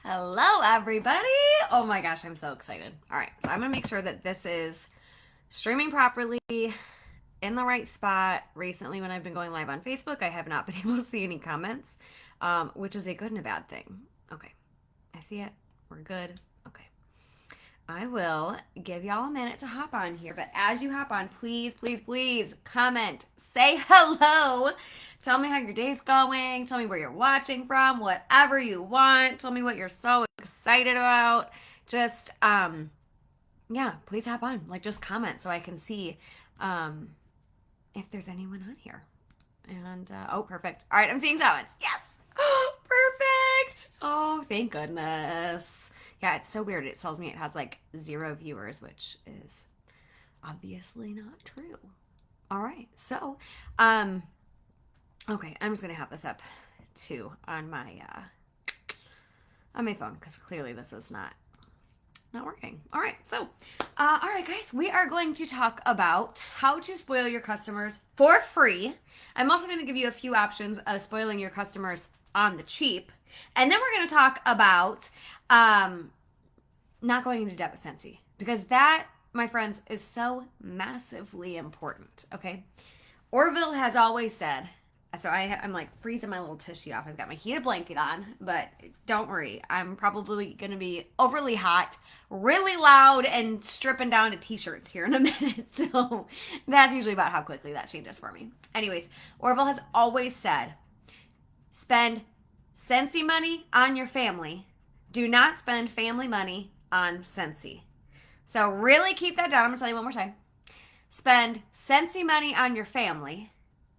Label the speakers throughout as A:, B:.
A: Hello, everybody. Oh my gosh, I'm so excited. All right, so I'm going to make sure that this is streaming properly in the right spot. Recently, when I've been going live on Facebook, I have not been able to see any comments, which is a good and a bad thing. Okay, I see it. We're good. Okay. I will give y'all a minute to hop on here, but as you hop on, please, please, please comment, say hello. Tell me how your day's going. Tell me where you're watching from, whatever you want. Tell me what you're so excited about. Just, yeah, please hop on. Like, just comment so I can see if there's anyone on here. And, oh, perfect. All right, I'm seeing comments. Yes. Perfect. Oh, thank goodness. Yeah, it's so weird. It tells me it has like 0 viewers, which is obviously not true. All right, so, okay, I'm just gonna have this up too on my phone because clearly this is not working. All right, so, all right, guys, we are going to talk about how to spoil your customers for free. I'm also going to give you a few options of spoiling your customers on the cheap, and then we're going to talk about not going into debt with Scentsy, because that, my friends, is so massively important. Okay, Orville has always said. So I'm like freezing my little tushy off. I've got my heated blanket on, but don't worry. I'm probably going to be overly hot, really loud, and stripping down to t-shirts here in a minute. So that's usually about how quickly that changes for me. Anyways, Orville has always said, spend Scentsy money on your family. Do not spend family money on Scentsy. So really keep that down. I'm going to tell you one more time. Spend Scentsy money on your family.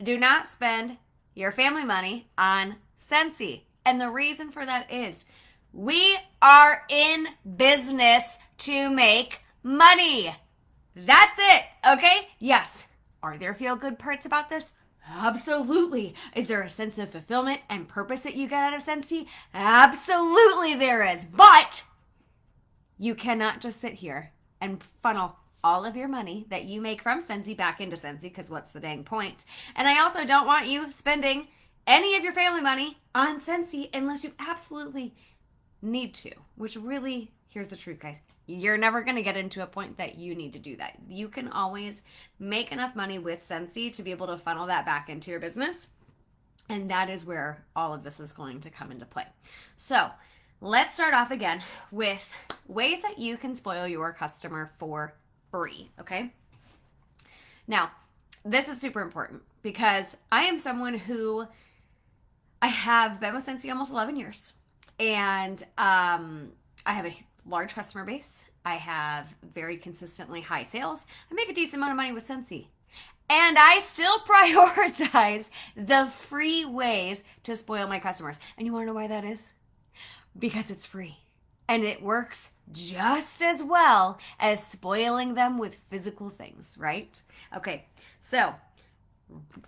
A: Do not spend your family money on Scentsy. And the reason for that is we are in business to make money. That's it. Okay? Yes. Are there feel-good parts about this? Absolutely. Is there a sense of fulfillment and purpose that you get out of Scentsy? Absolutely there is. But you cannot just sit here and funnel all of your money that you make from Scentsy back into Scentsy, because what's the dang point? And I also don't want you spending any of your family money on Scentsy unless you absolutely need to, which really, here's the truth, guys. You're never going to get into a point that you need to do that. You can always make enough money with Scentsy to be able to funnel that back into your business. And that is where all of this is going to come into play. So let's start off again with ways that you can spoil your customer for free, okay? Now, this is super important because I am someone who I have been with Scentsy almost 11 years. And I have a large customer base. I have very consistently high sales. I make a decent amount of money with Scentsy. And I still prioritize the free ways to spoil my customers. And you want to know why that is? Because it's free. And it works just as well as spoiling them with physical things, right? Okay, so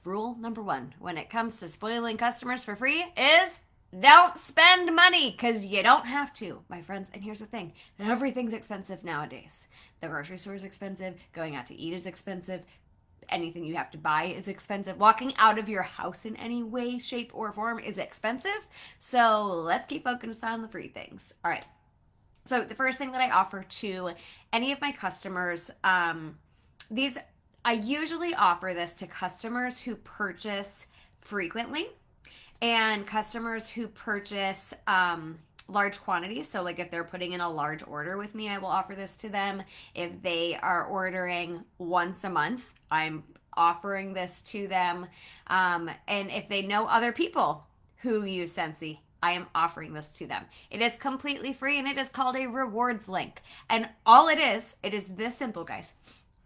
A: rule number 1 when it comes to spoiling customers for free is don't spend money, because you don't have to, my friends. And here's the thing. Everything's expensive nowadays. The grocery store is expensive. Going out to eat is expensive. Anything you have to buy is expensive. Walking out of your house in any way, shape, or form is expensive. So let's keep focused on the free things. All right. So the first thing that I offer to any of my customers, I usually offer this to customers who purchase frequently and customers who purchase large quantities. So like if they're putting in a large order with me, I will offer this to them. If they are ordering once a month, I'm offering this to them. And if they know other people who use Scentsy, I am offering this to them. It is completely free and it is called a rewards link. And all it is this simple, guys.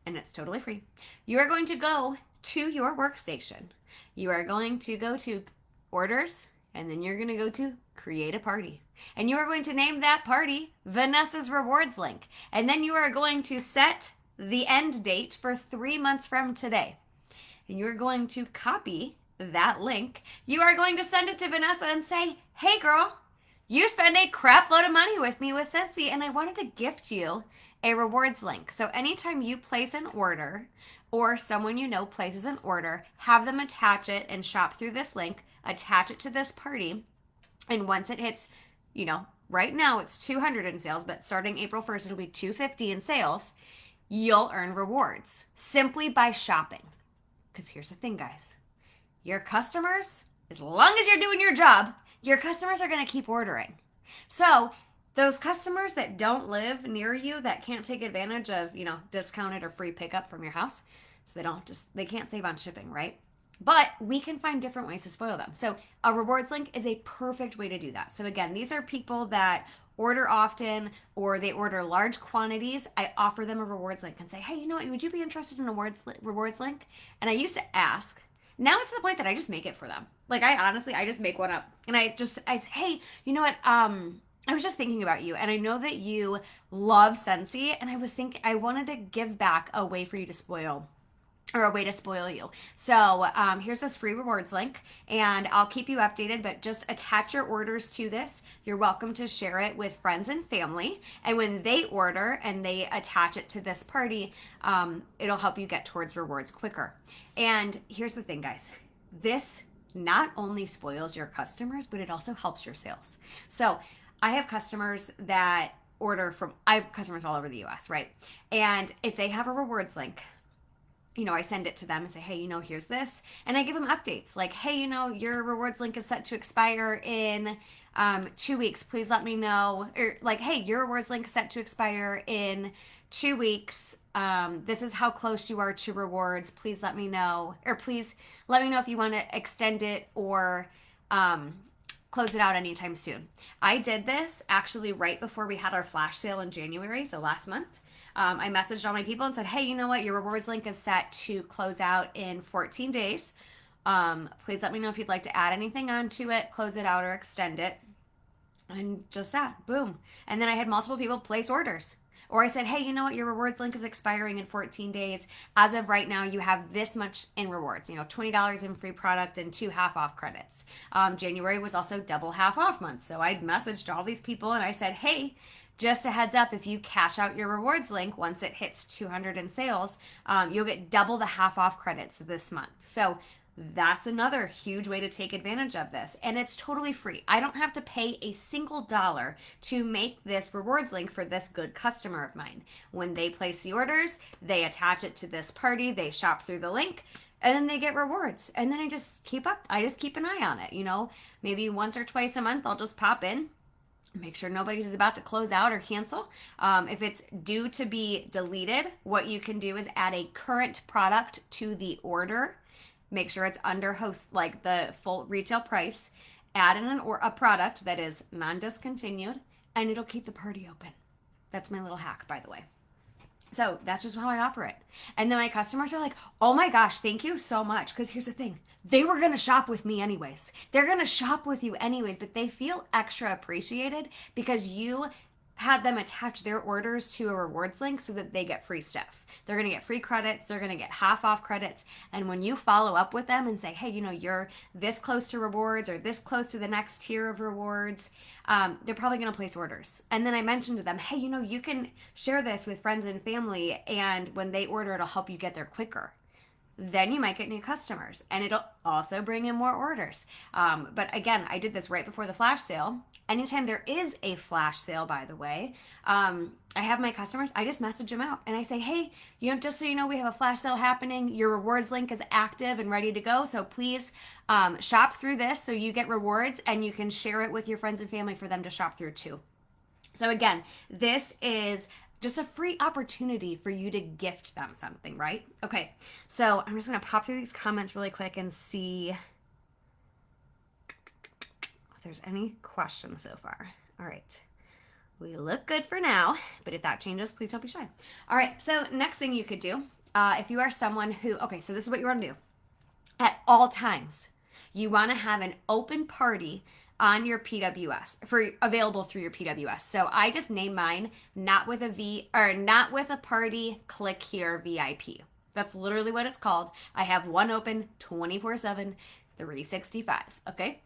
A: And it's totally free. You are going to go to your workstation. You are going to go to orders, and then you're going to go to create a party. And you are going to name that party Vanessa's Rewards Link. And then you are going to set the end date for 3 months from today. And you're going to copy that link. You are going to send it to Vanessa and say, hey girl, you spend a crap load of money with me with Scentsy, and I wanted to gift you a rewards link. So anytime you place an order or someone you know places an order, have them attach it and shop through this link, attach it to this party, and once it hits, right now it's 200 in sales, but starting April 1st, it'll be 250 in sales. You'll earn rewards simply by shopping. Because here's the thing, guys. Your customers, as long as you're doing your job, your customers are going to keep ordering. So those customers that don't live near you, that can't take advantage of, discounted or free pickup from your house, so they can't save on shipping, right? But we can find different ways to spoil them. So a rewards link is a perfect way to do that. So again, these are people that order often or they order large quantities. I offer them a rewards link and say, hey, you know what? Would you be interested in a rewards link? And I used to ask. Now it's to the point that I just make it for them. Like I just make one up. And I say, hey, you know what? I was just thinking about you, and I know that you love Scentsy, and I wanted to give back a way for you to spoil, or a way to spoil you. So here's this free rewards link, and I'll keep you updated, but just attach your orders to this. You're welcome to share it with friends and family, and when they order and they attach it to this party, it'll help you get towards rewards quicker. And here's the thing, guys. This not only spoils your customers, but it also helps your sales. So I have customers that I have customers all over the US, right? And if they have a rewards link, I send it to them and say, hey, here's this. And I give them updates like, hey, your rewards link is set to expire in 2 weeks. Please let me know. Or like, hey, your rewards link is set to expire in 2 weeks. This is how close you are to rewards. Please let me know. Or please let me know if you want to extend it or close it out anytime soon. I did this actually right before we had our flash sale in January, so last month. I messaged all my people and said, hey, you know what? Your rewards link is set to close out in 14 days. Please let me know if you'd like to add anything onto it, close it out, or extend it. And just that, boom. And then I had multiple people place orders. Or I said, hey, you know what? Your rewards link is expiring in 14 days. As of right now, you have this much in rewards, $20 in free product and 2 half off credits. January was also double half off month. So I messaged all these people and I said, hey, just a heads up, if you cash out your rewards link, once it hits 200 in sales, you'll get double the half off credits this month. So that's another huge way to take advantage of this. And it's totally free. I don't have to pay a single dollar to make this rewards link for this good customer of mine. When they place the orders, they attach it to this party, they shop through the link, and then they get rewards. And then I just keep an eye on it. Maybe once or twice a month, I'll just pop in, make sure nobody's about to close out or cancel. If it's due to be deleted, what you can do is add a current product to the order. Make sure it's under like the full retail price. Add in a product that is non-discontinued, and it'll keep the party open. That's my little hack, by the way. So that's just how I offer it. And then my customers are like, oh my gosh, thank you so much. Because here's the thing. They were going to shop with me anyways. They're going to shop with you anyways, but they feel extra appreciated because you had them attach their orders to a rewards link so that they get free stuff. They're going to get free credits. They're going to get half off credits. And when you follow up with them and say, hey, you're this close to rewards or this close to the next tier of rewards, they're probably going to place orders. And then I mentioned to them, hey, you can share this with friends and family. And when they order, it'll help you get there quicker. Then you might get new customers and it'll also bring in more orders. But again, I did this right before the flash sale. Anytime there is a flash sale, by the way, I have my customers, I just message them out and I say, hey, just so you know, we have a flash sale happening. Your rewards link is active and ready to go. So please shop through this so you get rewards and you can share it with your friends and family for them to shop through too. So again, this is just a free opportunity for you to gift them something, right? Okay, so I'm just going to pop through these comments really quick and see if there's any questions so far. All right, we look good for now, but if that changes, please don't be shy. All right, so next thing you could do, if you are someone who, so this is what you want to do. At all times, you want to have an open party on your PWS available through your PWS. So I just name mine not with a party, click here VIP. That's literally what it's called. I have one open 24/7, 365. Okay.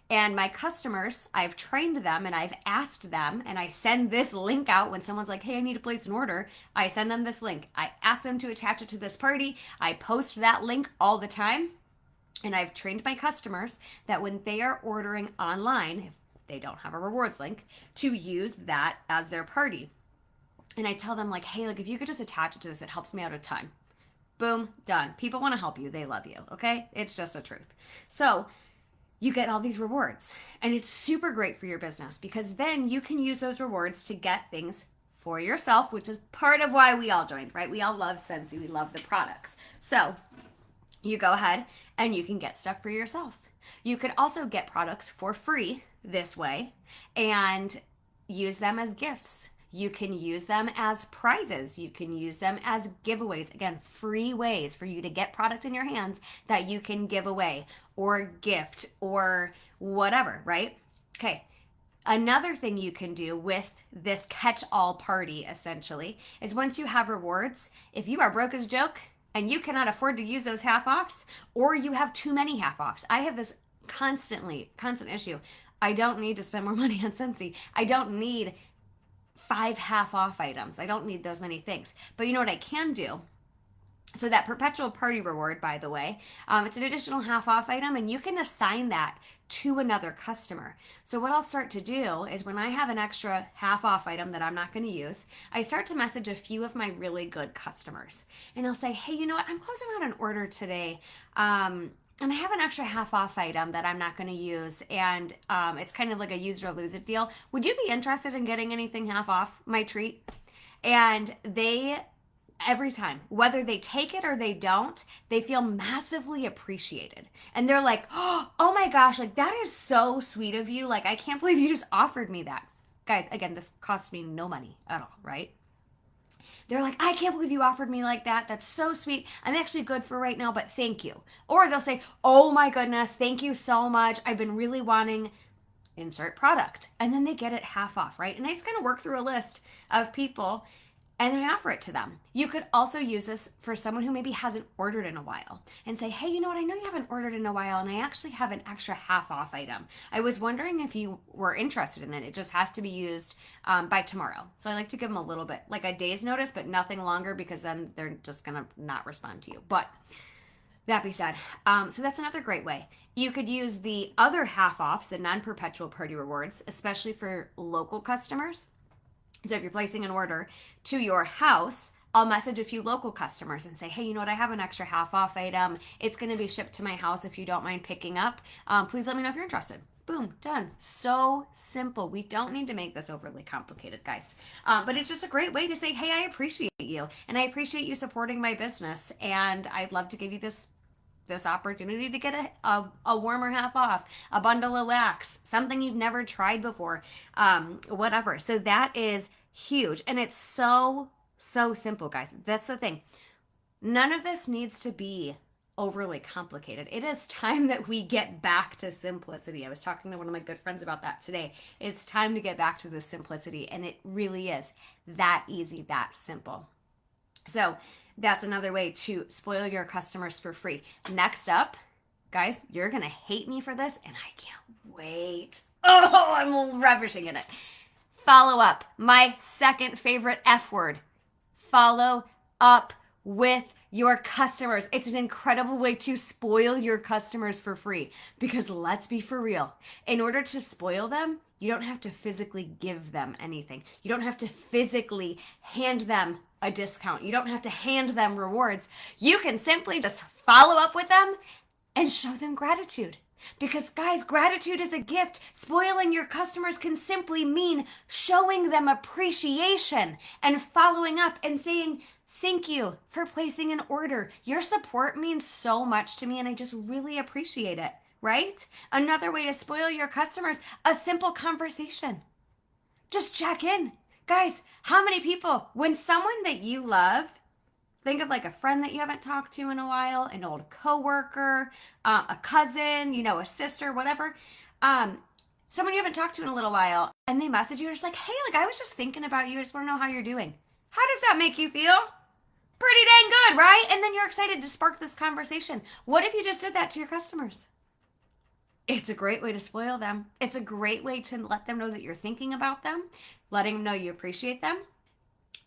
A: And my customers, I've trained them and I've asked them, and I send this link out when someone's like, hey, I need to place an order. I send them this link. I ask them to attach it to this party. I post that link all the time. And I've trained my customers that when they are ordering online, they don't have a rewards link, to use that as their party. And I tell them like, hey, like if you could just attach it to this, it helps me out a ton. Boom, done. People want to help you. They love you. Okay. It's just the truth. So you get all these rewards, and it's super great for your business because then you can use those rewards to get things for yourself, which is part of why we all joined, right? We all love Scentsy. We love the products. So you go ahead and you can get stuff for yourself. You could also get products for free this way and use them as gifts. You can use them as prizes. You can use them as giveaways. Again, free ways for you to get product in your hands that you can give away or gift or whatever, right? Okay. Another thing you can do with this catch-all party, essentially, is once you have rewards, if you are broke as joke and you cannot afford to use those half-offs, or you have too many half-offs. I have this constant issue. I don't need to spend more money on Scentsy. I don't need 5 half-off items. I don't need those many things. But you know what I can do? So that perpetual party reward, by the way, it's an additional half-off item, and you can assign that to another customer. So what I'll start to do is when I have an extra half-off item that I'm not going to use, I start to message a few of my really good customers. And I'll say, hey, you know what? I'm closing out an order today. And I have an extra half-off item that I'm not going to use, and it's kind of like a use it or lose it deal. Would you be interested in getting anything half off my treat? And they, every time, whether they take it or they don't, they feel massively appreciated. And they're like, oh my gosh, like that is so sweet of you. Like, I can't believe you just offered me that. Guys, again, this costs me no money at all, right? They're like, I can't believe you offered me like that. That's so sweet. I'm actually good for right now, but thank you. Or they'll say, oh my goodness, thank you so much. I've been really wanting insert product. And then they get it half off, right? And I just kind of work through a list of people and I offer it to them. You could also use this for someone who maybe hasn't ordered in a while and say, hey, you know what? I know you haven't ordered in a while and I actually have an extra half off item. I was wondering if you were interested in it. It just has to be used by tomorrow. So I like to give them a little bit, like a day's notice, but nothing longer because then they're just going to not respond to you. But that being said, so that's another great way. You could use the other half offs, the non-perpetual party rewards, especially for local customers. So if you're placing an order to your house, I'll message a few local customers and say, hey, you know what? I have an extra half off item. It's going to be shipped to my house if you don't mind picking up. Please let me know if you're interested. Boom, done. So simple. We don't need to make this overly complicated, guys. But it's just a great way to say, hey, I appreciate you. And I appreciate you supporting my business. And I'd love to give you this opportunity to get a warmer half off, a bundle of wax, something you've never tried before, whatever. So that is huge. And it's so simple, guys. That's the thing. None of this needs to be overly complicated. It is time that we get back to simplicity. I was talking to one of my good friends about that today. It's time to get back to the simplicity. And it really is that easy, that simple. So that's another way to spoil your customers for free. Next up, guys, you're going to hate me for this, and I can't wait. Oh, I'm ravishing in it. Follow up. My second favorite F word. Follow up with your customers. It's an incredible way to spoil your customers for free because let's be for real. In order to spoil them, you don't have to physically give them anything. You don't have to physically hand them a discount. You don't have to hand them rewards. You can simply just follow up with them and show them gratitude. Because guys, gratitude is a gift. Spoiling your customers can simply mean showing them appreciation and following up and saying, thank you for placing an order. Your support means so much to me and I just really appreciate it, right? Another way to spoil your customers, a simple conversation. Just check in. Guys, how many people, when someone that you love, think of like a friend that you haven't talked to in a while, an old coworker, a cousin, a sister, whatever, someone you haven't talked to in a little while, and they message you and it's like, hey, like I was just thinking about you. I just want to know how you're doing. How does that make you feel? Pretty dang good, right? And then you're excited to spark this conversation. What if you just did that to your customers? It's a great way to spoil them. It's a great way to let them know that you're thinking about them, letting them know you appreciate them.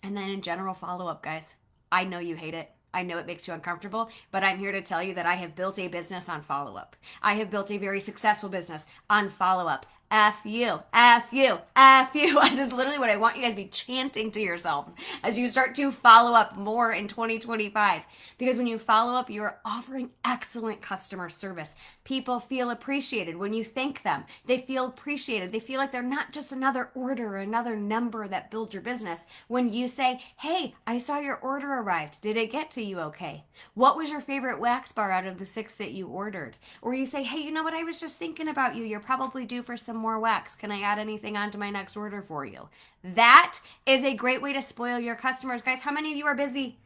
A: And then in general follow-up, guys. I know you hate it. I know it makes you uncomfortable, but I'm here to tell you that I have built a business on follow-up. I have built a very successful business on follow-up. F you, F you, F you. This is literally what I want you guys to be chanting to yourselves as you start to follow up more in 2025. Because when you follow up, you're offering excellent customer service. People feel appreciated when you thank them. They feel appreciated. They feel like they're not just another order or another number that builds your business. When you say, hey, I saw your order arrived. Did it get to you okay? What was your favorite wax bar out of the 6 that you ordered? Or you say, hey, you know what? I was just thinking about you. You're probably due for some more wax. Can I add anything onto my next order for you? That is a great way to spoil your customers. Guys, how many of you are busy?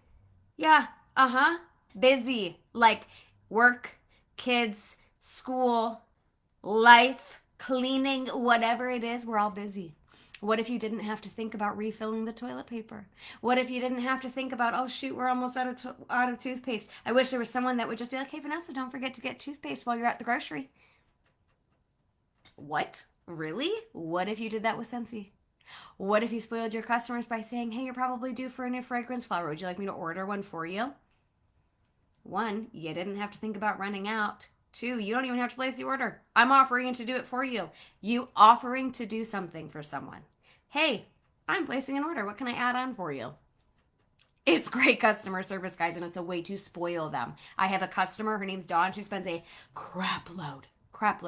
A: Yeah, busy. Like work, kids, school, life, cleaning, whatever it is, we're all busy. What if you didn't have to think about refilling the toilet paper? What if you didn't have to think about, oh shoot, we're almost out of toothpaste. I wish there was someone that would just be like, hey Vanessa, don't forget to get toothpaste while you're at the grocery. What? Really? What if you did that with Scentsy? What if you spoiled your customers by saying, hey, you're probably due for a new fragrance flower. Would you like me to order one for you? 1, you didn't have to think about running out. 2, you don't even have to place the order. I'm offering to do it for you. You offering to do something for someone. Hey, I'm placing an order. What can I add on for you? It's great customer service, guys, and it's a way to spoil them. I have a customer, her name's Dawn. She spends a crap load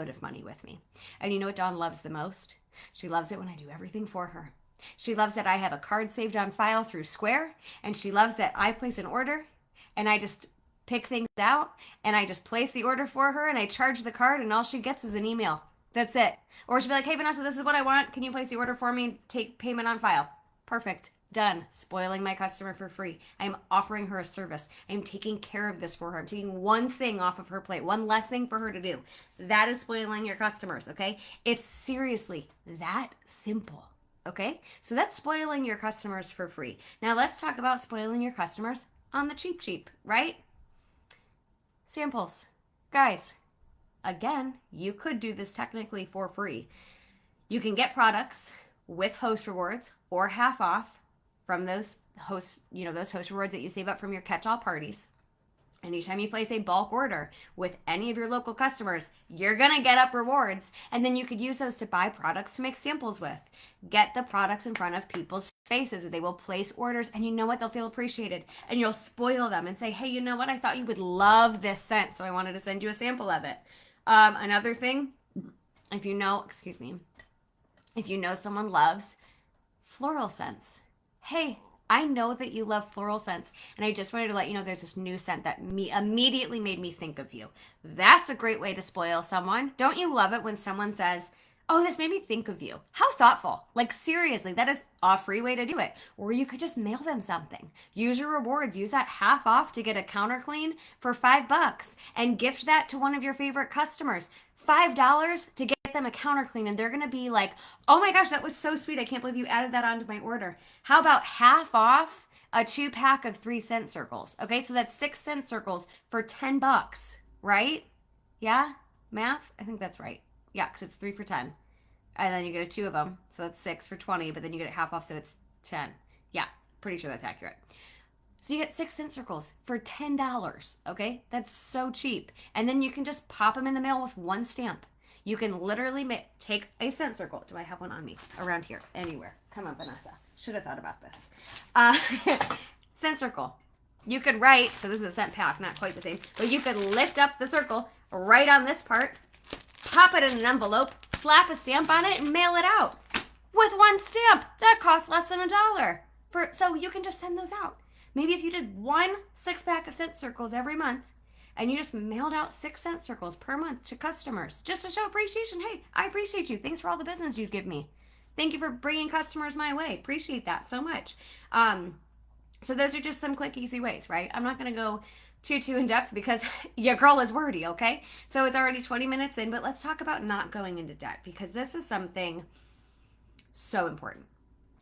A: of money with me. And you know what Dawn loves the most? She loves it when I do everything for her. She loves that I have a card saved on file through Square, and she loves that I place an order, and I just pick things out, and I just place the order for her, and I charge the card, and all she gets is an email. That's it. Or she'll be like, hey, Vanessa, this is what I want. Can you place the order for me and take payment on file? Perfect. Done. Spoiling my customer for free. I'm offering her a service. I'm taking care of this for her. I'm taking one thing off of her plate, one less thing for her to do. That is spoiling your customers, okay? It's seriously that simple, okay? So that's spoiling your customers for free. Now let's talk about spoiling your customers on the cheap, right? Samples. Guys, again, you could do this technically for free. You can get products with host rewards or half off from those host rewards that you save up from your catch-all parties. Anytime you place a bulk order with any of your local customers, you're going to get up rewards, and then you could use those to buy products to make samples with. Get the products in front of people's faces. They will place orders, and you know what? They'll feel appreciated, and you'll spoil them and say, hey, you know what? I thought you would love this scent, so I wanted to send you a sample of it. Another thing, if you know someone loves floral scents, hey, I know that you love floral scents, and I just wanted to let you know there's this new scent that immediately made me think of you. That's a great way to spoil someone. Don't you love it when someone says, oh, this made me think of you? How thoughtful. Like, seriously, that is a free way to do it. Or you could just mail them something. Use your rewards. Use that half off to get a counter clean for $5 and gift that to one of your favorite customers. $5 to get them a counter clean, and they're going to be like, oh my gosh, that was so sweet. I can't believe you added that onto my order. How about half off a 2-pack of 3 scent circles? Okay, so that's 6 scent circles for $10, right? Yeah? Math? I think that's right. Yeah, because it's 3 for 10. And then you get 2 of them, so that's 6 for 20, but then you get it half off, so it's 10. Yeah, pretty sure that's accurate. So you get 6 scent circles for $10, okay? That's so cheap. And then you can just pop them in the mail with 1 stamp. You can literally take a scent circle. Do I have one on me? Around here. Anywhere. Come on, Vanessa. Should have thought about this. Scent circle. You could write, so this is a scent pack, not quite the same, but you could lift up the circle, write on this part, pop it in an envelope, slap a stamp on it, and mail it out. With 1 stamp. That costs less than $1. So you can just send those out. Maybe if you did 1 6-pack of scent circles every month, and you just mailed out 6 scent circles per month to customers just to show appreciation. Hey, I appreciate you. Thanks for all the business you'd give me. Thank you for bringing customers my way. Appreciate that so much. So those are just some quick, easy ways, right? I'm not going to go too in depth because your girl is wordy, okay? So it's already 20 minutes in, but let's talk about not going into debt, because this is something so important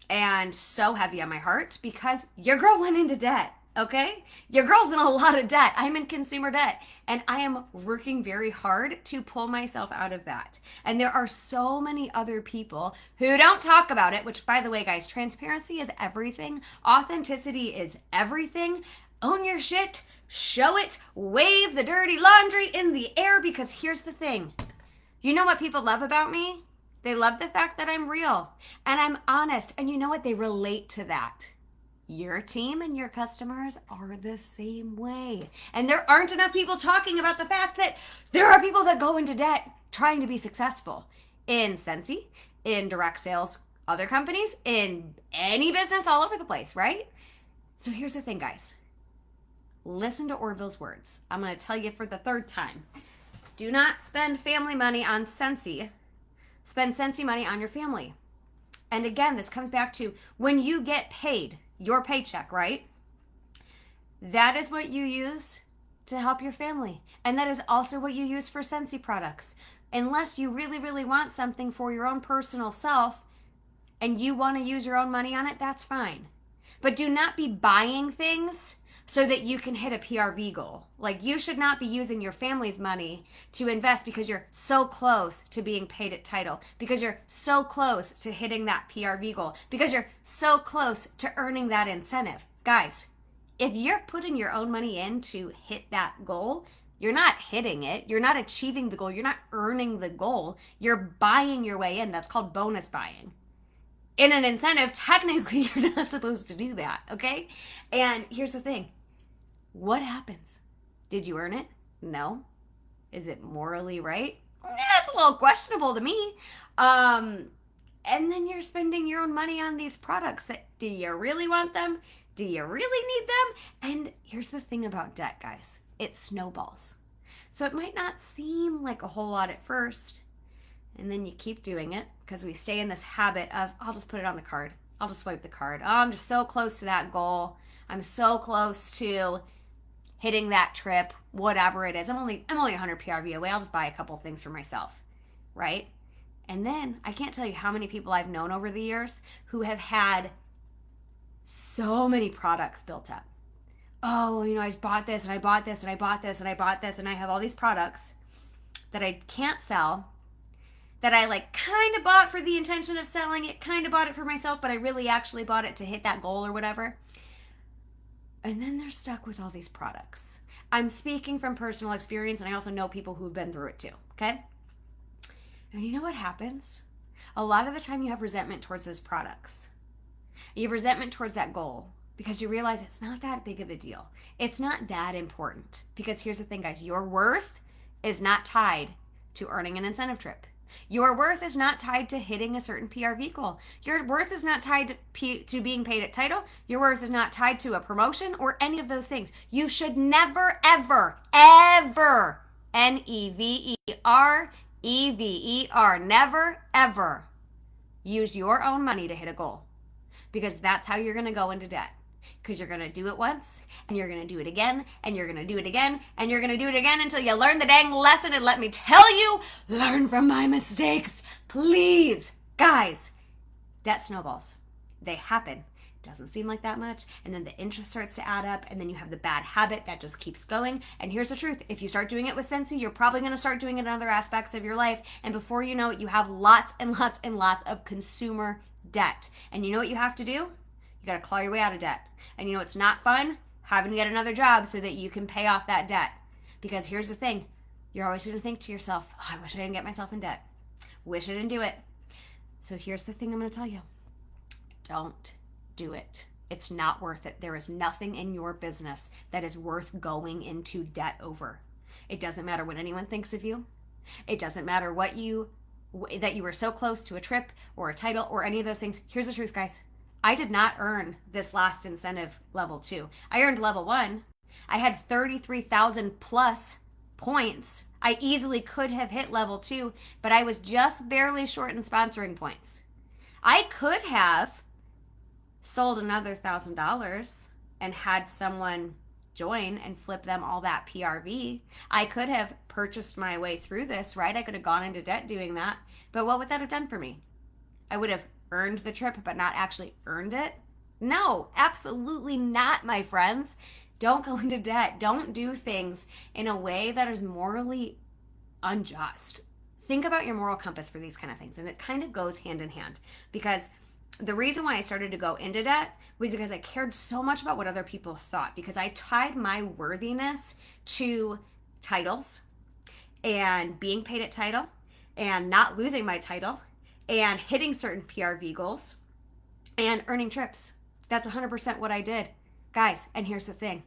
A: and so heavy on my heart, because your girl went into debt. Okay? Your girl's in a lot of debt. I'm in consumer debt, and I am working very hard to pull myself out of that. And there are so many other people who don't talk about it, which, by the way, guys, transparency is everything. Authenticity is everything. Own your shit. Show it. Wave the dirty laundry in the air, because here's the thing. You know what people love about me? They love the fact that I'm real and I'm honest. And you know what? They relate to that. Your team and your customers are the same way. And there aren't enough people talking about the fact that there are people that go into debt trying to be successful in Scentsy, in direct sales, other companies, in any business all over the place, right? So here's the thing, guys. Listen to Orville's words. I'm going to tell you for the third time. Do not spend family money on Scentsy. Spend Scentsy money on your family. And again, this comes back to when you get paid, your paycheck, right? That is what you use to help your family. And that is also what you use for Scentsy products. Unless you really, really want something for your own personal self and you want to use your own money on it, that's fine. But do not be buying things so that you can hit a PRV goal. Like, you should not be using your family's money to invest because you're so close to being paid at title, because you're so close to hitting that PRV goal, because you're so close to earning that incentive. Guys, if you're putting your own money in to hit that goal, you're not hitting it. You're not achieving the goal. You're not earning the goal. You're buying your way in. That's called bonus buying. In an incentive, technically, you're not supposed to do that, okay? And here's the thing. What happens? Did you earn it? No. Is it morally right? That's a little questionable to me. And then you're spending your own money on these products that, do you really want them? Do you really need them? And here's the thing about debt, guys. It snowballs. So it might not seem like a whole lot at first, and then you keep doing it because we stay in this habit of, I'll just put it on the card. I'll just swipe the card. Oh, I'm just so close to that goal. I'm so close to hitting that trip, whatever it is. I'm only 100 PRV away. I'll just buy a couple things for myself, right? And then I can't tell you how many people I've known over the years who have had so many products built up. Oh, you know, I just bought this and I bought this and I bought this and I bought this and I have all these products that I can't sell, that I like kind of bought for the intention of selling it, kind of bought it for myself, but I really actually bought it to hit that goal or whatever. And then they're stuck with all these products. I'm speaking from personal experience, and I also know people who've been through it too, okay? And you know what happens? A lot of the time you have resentment towards those products. You have resentment towards that goal because you realize it's not that big of a deal. It's not that important. Because here's the thing, guys. Your worth is not tied to earning an incentive trip. Your worth is not tied to hitting a certain PRV goal. Your worth is not tied to being paid at title. Your worth is not tied to a promotion or any of those things. You should never, ever, ever, Never, never, ever use your own money to hit a goal. Because that's how you're going to go into debt. Because you're going to do it once, and you're going to do it again, and you're going to do it again, and you're going to do it again until you learn the dang lesson. And let me tell you, learn from my mistakes. Please. Guys, debt snowballs. They happen. Doesn't seem like that much. And then the interest starts to add up, and then you have the bad habit that just keeps going. And here's the truth. If you start doing it with Scentsy, you're probably going to start doing it in other aspects of your life. And before you know it, you have lots and lots and lots of consumer debt. And you know what you have to do? You got to claw your way out of debt. And you know it's not fun? Having to get another job so that you can pay off that debt. Because here's the thing. You're always going to think to yourself, oh, I wish I didn't get myself in debt. Wish I didn't do it. So here's the thing I'm going to tell you. Don't do it. It's not worth it. There is nothing in your business that is worth going into debt over. It doesn't matter what anyone thinks of you. It doesn't matter that you were so close to a trip or a title or any of those things. Here's the truth, guys. I did not earn this last incentive level 2. I earned level 1. I had 33,000 plus points. I easily could have hit level 2, but I was just barely short in sponsoring points. I could have sold another $1,000 and had someone join and flip them all that PRV. I could have purchased my way through this, right? I could have gone into debt doing that. But what would that have done for me? I would have earned the trip but not actually earned it? No, absolutely not, my friends. Don't go into debt. Don't do things in a way that is morally unjust. Think about your moral compass for these kind of things, and it kind of goes hand in hand. Because the reason why I started to go into debt was because I cared so much about what other people thought, because I tied my worthiness to titles and being paid at title and not losing my title and hitting certain PRV goals and earning trips. That's 100% what I did. Guys, and here's the thing.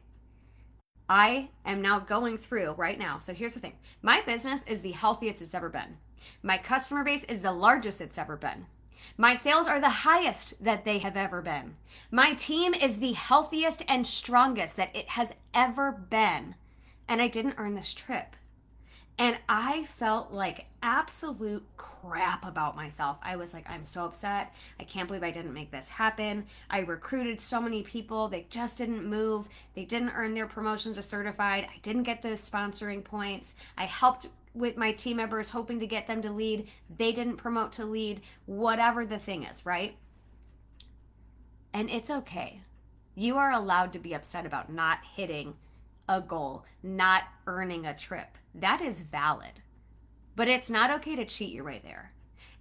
A: I am now going through right now. So here's the thing. My business is the healthiest it's ever been. My customer base is the largest it's ever been. My sales are the highest that they have ever been. My team is the healthiest and strongest that it has ever been. And I didn't earn this trip. And I felt like absolute crap about myself. I was like, I'm so upset. I can't believe I didn't make this happen. I recruited so many people. They just didn't move. They didn't earn their promotions or certified. I didn't get those sponsoring points. I helped with my team members hoping to get them to lead. They didn't promote to lead, whatever the thing is, right? And it's okay. You are allowed to be upset about not hitting a goal, not earning a trip. That is valid. But it's not okay to cheat your way there.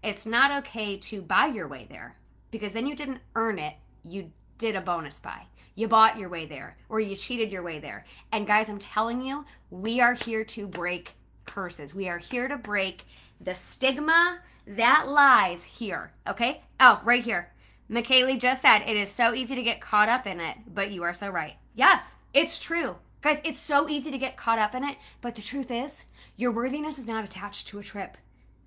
A: It's not okay to buy your way there, because then you didn't earn it. You did a bonus buy. You bought your way there, or you cheated your way there. And guys, I'm telling you, we are here to break curses. We are here to break the stigma that lies here. Okay? Oh, right here. McKaylee just said, it is so easy to get caught up in it, but you are so right. Yes, it's true. Guys, it's so easy to get caught up in it, but the truth is, your worthiness is not attached to a trip.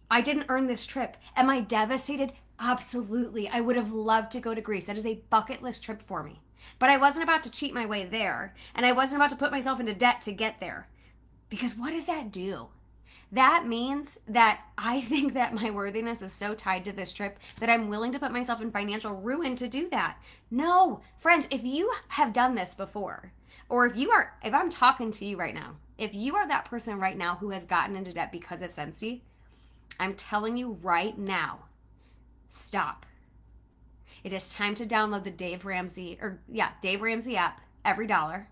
A: I didn't earn this trip. Am I devastated? Absolutely. I would have loved to go to Greece. That is a bucket list trip for me. But I wasn't about to cheat my way there, and I wasn't about to put myself into debt to get there. Because what does that do? That means that I think that my worthiness is so tied to this trip that I'm willing to put myself in financial ruin to do that. No, friends, if you have done this before, or if I'm talking to you right now, if you are that person right now who has gotten into debt because of Scentsy, I'm telling you right now, stop. It is time to download the Dave Ramsey app, $1.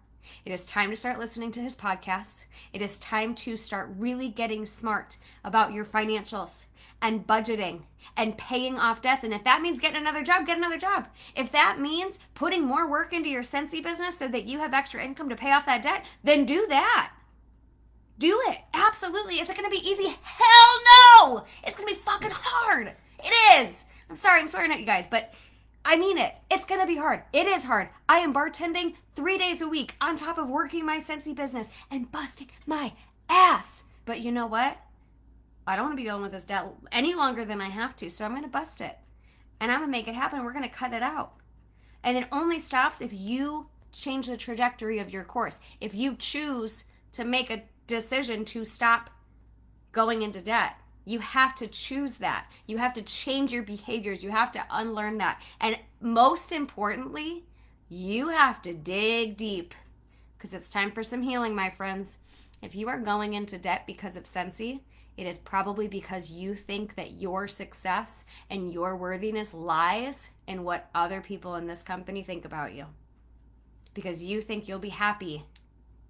A: It is time to start listening to his podcast. It is time to start really getting smart about your financials and budgeting and paying off debts. And if that means getting another job, get another job. If that means putting more work into your Scentsy business so that you have extra income to pay off that debt, then do that. Do it. Absolutely. Is it going to be easy? Hell no! It's going to be fucking hard. It is. I'm sorry at you guys, but I mean it. It's going to be hard. It is hard. I am bartending 3 days a week on top of working my Scentsy business and busting my ass. But you know what? I don't want to be going with this debt any longer than I have to, so I'm going to bust it. And I'm going to make it happen. We're going to cut it out. And it only stops if you change the trajectory of your course. If you choose to make a decision to stop going into debt, you have to choose that. You have to change your behaviors. You have to unlearn that. And most importantly, you have to dig deep, because it's time for some healing, my friends. If you are going into debt because of Scentsy, it is probably because you think that your success and your worthiness lies in what other people in this company think about you. Because you think you'll be happy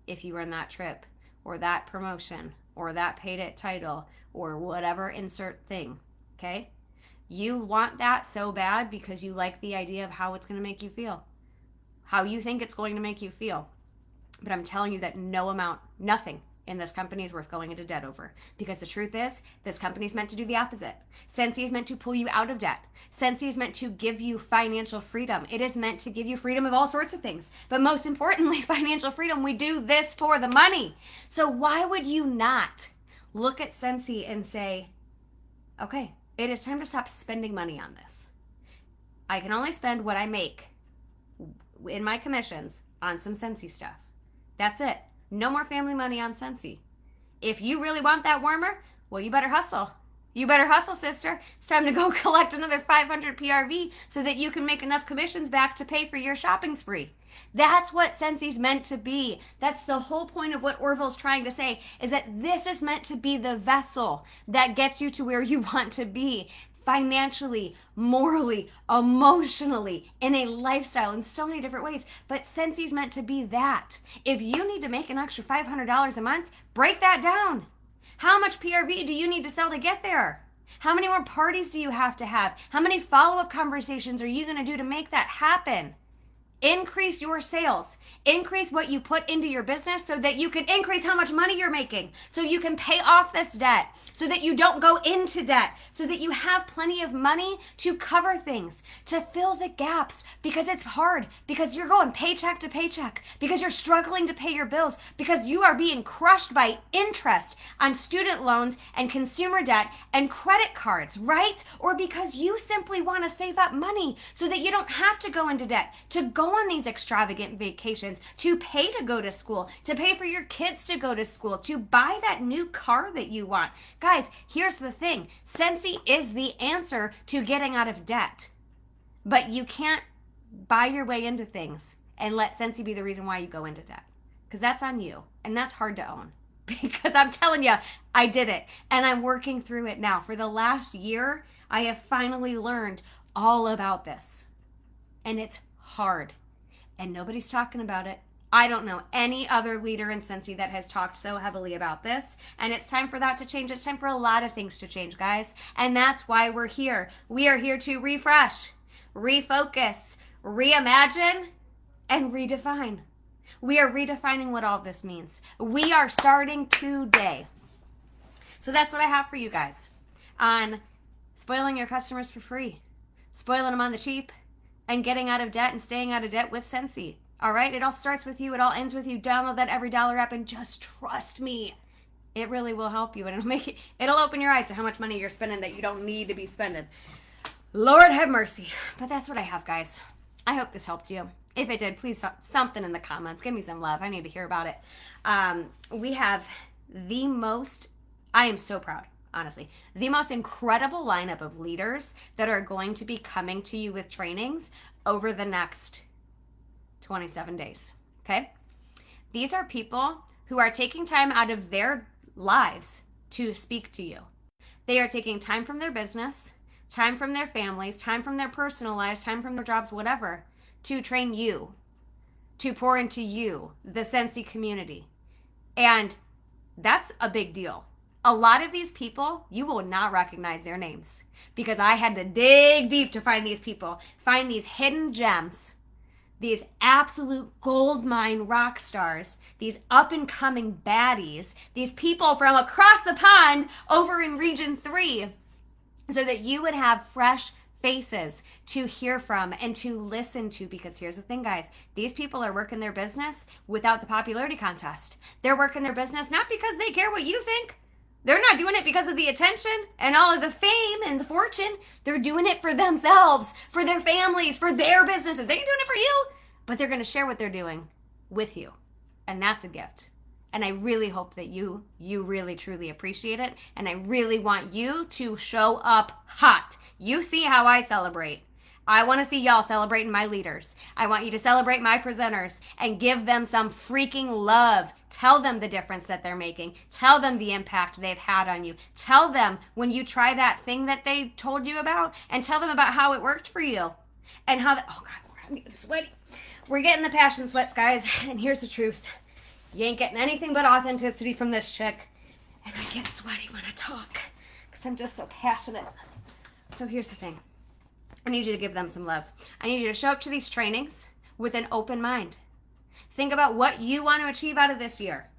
A: if you earn that trip or that promotion or that paid title or whatever insert thing, okay? You want that so bad because you like the idea of how it's going to make you feel, how you think it's going to make you feel. But I'm telling you that nothing in this company is worth going into debt over. Because the truth is, this company is meant to do the opposite. Scentsy is meant to pull you out of debt. Scentsy is meant to give you financial freedom. It is meant to give you freedom of all sorts of things. But most importantly, financial freedom. We do this for the money. So why would you not look at Scentsy and say, okay, it is time to stop spending money on this. I can only spend what I make in my commissions on some Scentsy stuff. That's it. No more family money on Scentsy. If you really want that warmer, well, you better hustle. You better hustle, sister. It's time to go collect another 500 PRV so that you can make enough commissions back to pay for your shopping spree. That's what Scentsy's meant to be. That's the whole point of what Orville's trying to say, is that this is meant to be the vessel that gets you to where you want to be. Financially, morally, emotionally, in a lifestyle, in so many different ways. But Scentsy's meant to be that. If you need to make an extra $500 a month, break that down. How much PRV do you need to sell to get there? How many more parties do you have to have? How many follow-up conversations are you going to do to make that happen? Increase your sales. Increase what you put into your business so that you can increase how much money you're making, so you can pay off this debt, so that you don't go into debt, so that you have plenty of money to cover things, to fill the gaps, because it's hard, because you're going paycheck to paycheck, because you're struggling to pay your bills, because you are being crushed by interest on student loans and consumer debt and credit cards, right? Or because you simply want to save up money so that you don't have to go into debt, to go on these extravagant vacations, to pay to go to school, to pay for your kids to go to school, to buy that new car that you want. Guys, here's the thing. Scentsy is the answer to getting out of debt. But you can't buy your way into things and let Scentsy be the reason why you go into debt. Because that's on you. And that's hard to own. Because I'm telling you, I did it. And I'm working through it now. For the last year, I have finally learned all about this. And it's hard. And nobody's talking about it. I don't know any other leader in Scentsy that has talked so heavily about this. And it's time for that to change. It's time for a lot of things to change, guys. And that's why we're here. We are here to refresh, refocus, reimagine, and redefine. We are redefining what all this means. We are starting today. So that's what I have for you guys on spoiling your customers for free, spoiling them on the cheap, and getting out of debt and staying out of debt with Scentsy. All right? It all starts with you. It all ends with you. Download that EveryDollar app and just trust me. It really will help you, and it'll open your eyes to how much money you're spending that you don't need to be spending. Lord have mercy. But that's what I have, guys. I hope this helped you. If it did, please something in the comments. Give me some love. I need to hear about it. We have the most, I am so proud, honestly, the most incredible lineup of leaders that are going to be coming to you with trainings over the next 27 days, okay? These are people who are taking time out of their lives to speak to you. They are taking time from their business, time from their families, time from their personal lives, time from their jobs, whatever, to train you, to pour into you, the Scentsy community. And that's a big deal. A lot of these people, you will not recognize their names because I had to dig deep to find these people, find these hidden gems, these absolute gold mine rock stars, these up and coming baddies, these people from across the pond over in Region 3, so that you would have fresh faces to hear from and to listen to. Because here's the thing, guys, these people are working their business without the popularity contest. They're working their business not because they care what you think. They're not doing it because of the attention and all of the fame and the fortune. They're doing it for themselves, for their families, for their businesses. They ain't doing it for you, but they're going to share what they're doing with you. And that's a gift. And I really hope that you really, truly appreciate it. And I really want you to show up hot. You see how I celebrate. I want to see y'all celebrating my leaders. I want you to celebrate my presenters and give them some freaking love. Tell them the difference that they're making. Tell them the impact they've had on you. Tell them when you try that thing that they told you about, and tell them about how it worked for you. And how that, oh God, I'm getting sweaty. We're getting the passion sweats, guys. And here's the truth. You ain't getting anything but authenticity from this chick. And I get sweaty when I talk because I'm just so passionate. So here's the thing. I need you to give them some love. I need you to show up to these trainings with an open mind. Think about what you want to achieve out of this year.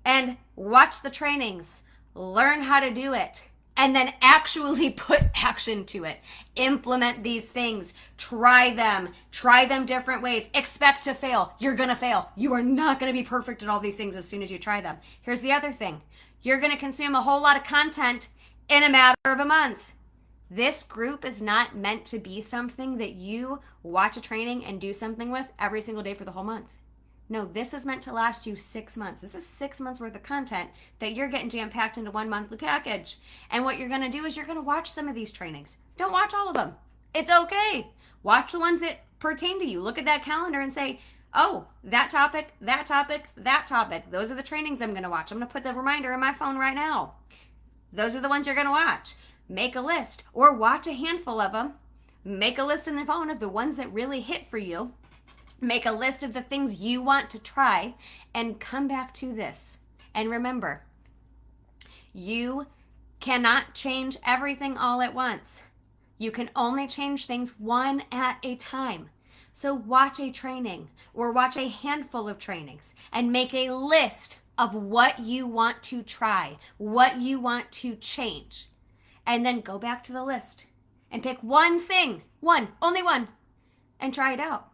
A: And watch the trainings. Learn how to do it. And then actually put action to it. Implement these things. Try them. Try them different ways. Expect to fail. You're going to fail. You are not going to be perfect at all these things as soon as you try them. Here's the other thing. You're going to consume a whole lot of content in a matter of a month. This group is not meant to be something that you watch a training and do something with every single day for the whole month. No, this is meant to last you 6 months. This is 6 months worth of content that you're getting jam-packed into one monthly package. And what you're going to do is you're going to watch some of these trainings. Don't watch all of them. It's okay. Watch the ones that pertain to you. Look at that calendar and say, oh, that topic, that topic, that topic. Those are the trainings I'm going to watch. I'm going to put the reminder in my phone right now. Those are the ones you're going to watch. Make a list or watch a handful of them. Make a list in the phone of the ones that really hit for you. Make a list of the things you want to try and come back to this. And remember, you cannot change everything all at once. You can only change things one at a time. So watch a training or watch a handful of trainings and make a list of what you want to try, what you want to change. And then go back to the list and pick one thing, only one, and try it out.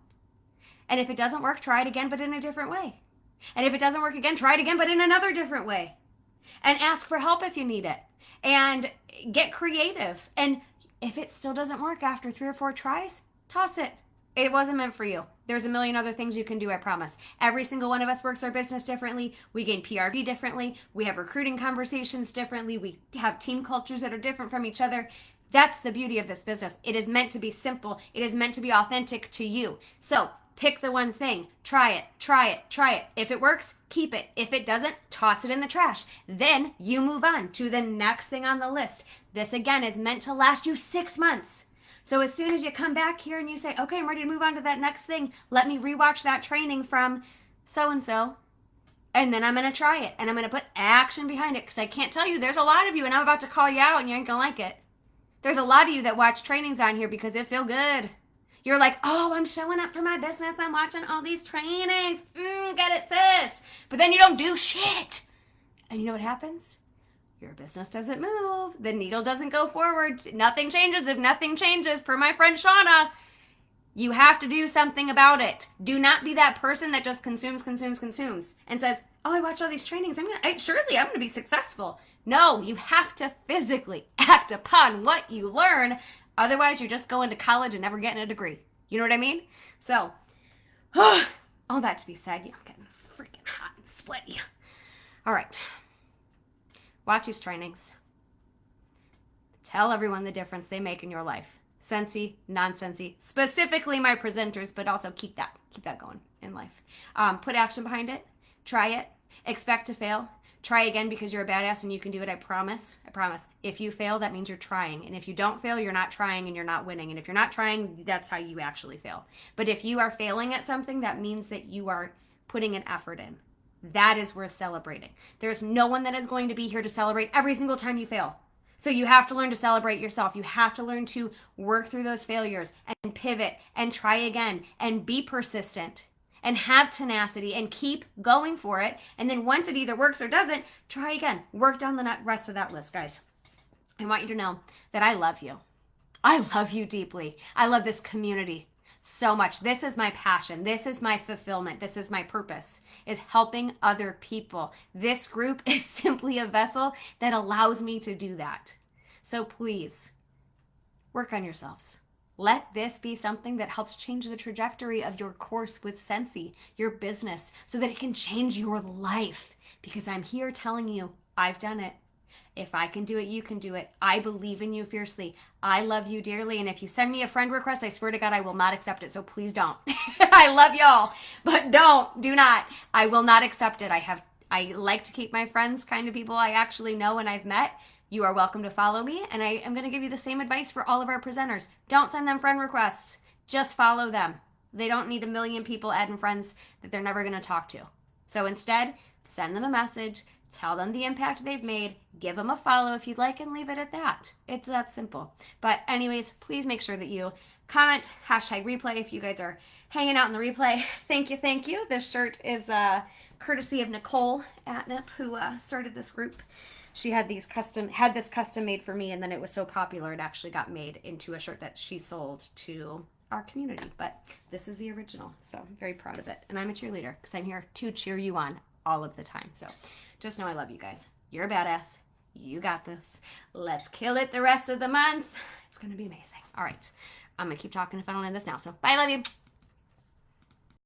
A: And if it doesn't work, try it again, but in a different way. And if it doesn't work again, try it again, but in another different way. And ask for help if you need it. And get creative. And if it still doesn't work after 3 or 4 tries, toss it. It wasn't meant for you. There's a million other things you can do, I promise. Every single one of us works our business differently. We gain PRV differently. We have recruiting conversations differently. We have team cultures that are different from each other. That's the beauty of this business. It is meant to be simple. It is meant to be authentic to you. So pick the one thing. Try it, try it, try it. If it works, keep it. If it doesn't, toss it in the trash. Then you move on to the next thing on the list. This, again, is meant to last you 6 months. So as soon as you come back here and you say, okay, I'm ready to move on to that next thing, let me rewatch that training from so-and-so, and then I'm going to try it, and I'm going to put action behind it, because I can't tell you, there's a lot of you, and I'm about to call you out, and you ain't going to like it. There's a lot of you that watch trainings on here because it feel good. You're like, oh, I'm showing up for my business, I'm watching all these trainings, get it, sis. But then you don't do shit. And you know what happens? Your business doesn't move. The needle doesn't go forward. Nothing changes if nothing changes. Per my friend Shauna, you have to do something about it. Do not be that person that just consumes, and says, oh, I watch all these trainings. Surely I'm going to be successful. No, you have to physically act upon what you learn. Otherwise, you're just going to college and never getting a degree. You know what I mean? So, all that to be said, I'm getting freaking hot and sweaty. All right. Watch these trainings. Tell everyone the difference they make in your life. Sensey, non-sensey, specifically my presenters, but also keep that going in life. Put action behind it. Try it. Expect to fail. Try again because you're a badass and you can do it. I promise. I promise. If you fail, that means you're trying. And if you don't fail, you're not trying and you're not winning. And if you're not trying, that's how you actually fail. But if you are failing at something, that means that you are putting an effort in. That is worth celebrating. There's no one that is going to be here to celebrate every single time you fail. So you have to learn to celebrate yourself. You have to learn to work through those failures and pivot and try again and be persistent and have tenacity and keep going for it. And then once it either works or doesn't, try again. Work down the rest of that list, guys. I want you to know that I love you. I love you deeply. I love this community so much. This is my passion. This is my fulfillment. This is my purpose, is helping other people. This group is simply a vessel that allows me to do that. So please, work on yourselves. Let this be something that helps change the trajectory of your course with Sensey, your business, so that it can change your life. Because I'm here telling you, I've done it. If I can do it, you can do it. I believe in you fiercely. I love you dearly. And if you send me a friend request, I swear to God, I will not accept it. So please don't. I love y'all, but do not. I will not accept it. I like to keep my friends kind of people I actually know and I've met. You are welcome to follow me. And I am going to give you the same advice for all of our presenters. Don't send them friend requests. Just follow them. They don't need a million people adding friends that they're never going to talk to. So instead, send them a message. Tell them the impact they've made. Give them a follow if you'd like and leave it at that. It's that simple. But anyways, please make sure that you comment, #replay if you guys are hanging out in the replay. Thank you. This shirt is courtesy of Nicole Atnip, who started this group. She had this custom made for me, and then it was so popular it actually got made into a shirt that she sold to our community. But this is the original, so I'm very proud of it. And I'm a cheerleader because I'm here to cheer you on all of the time. So just know I love you guys. You're a badass. You got this. Let's kill it the rest of the month. It's going to be amazing. All right. I'm going to keep talking if I don't end this now. So bye. Love you.